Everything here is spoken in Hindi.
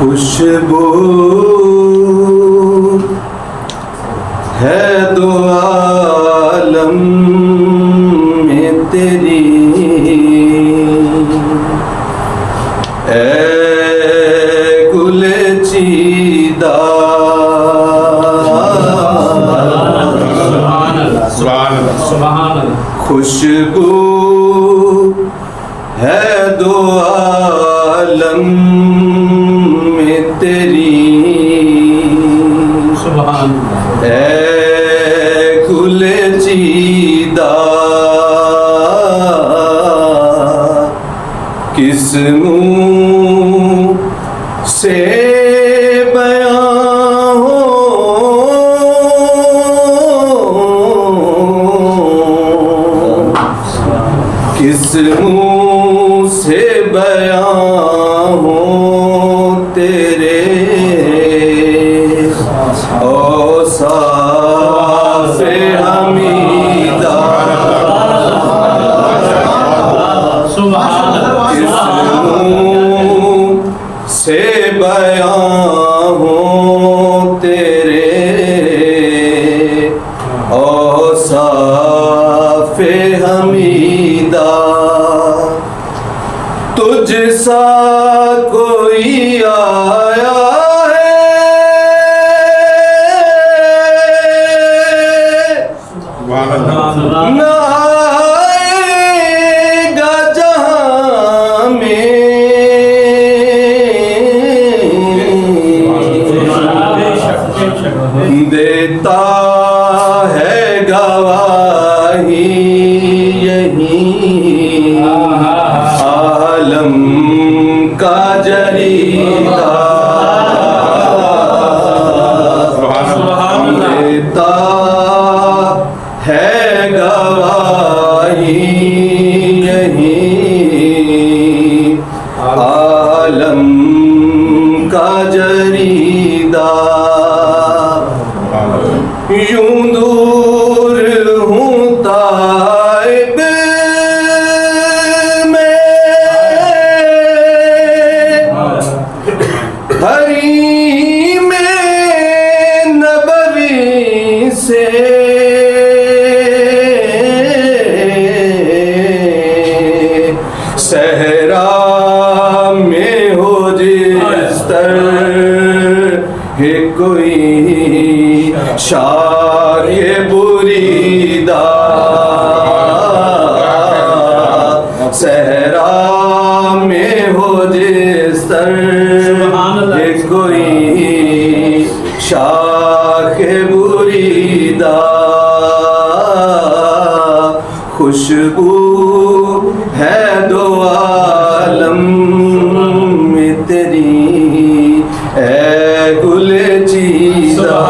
खुशबू है दो आलम में तेरी, ऐ गुले चीदा खुशबू है दो आलम में तेरी, ऐ गुले चीदा किस मुँह से बयां हो किस मुँह से बयां हो तेरे औसाफ़े हमीदा, किस मुँह से बयां हो तेरे औसाफ़े हमीदा। तुझ सा कोई आया है न आएगा जहाँ में, देता है गवाही यही आलम का जरीदा, देता है गवाही यही आलम का जरीदा। यूं दूर हूँ ताइब में हरीम नबवी से, सहरा में हो जिस तरह कोई शाये बुरीदा, सहरा में हो जिस तरह कोई शाये बुरीदा। खुशबू है दो आलम में तेरी, ऐ गुले चीदा।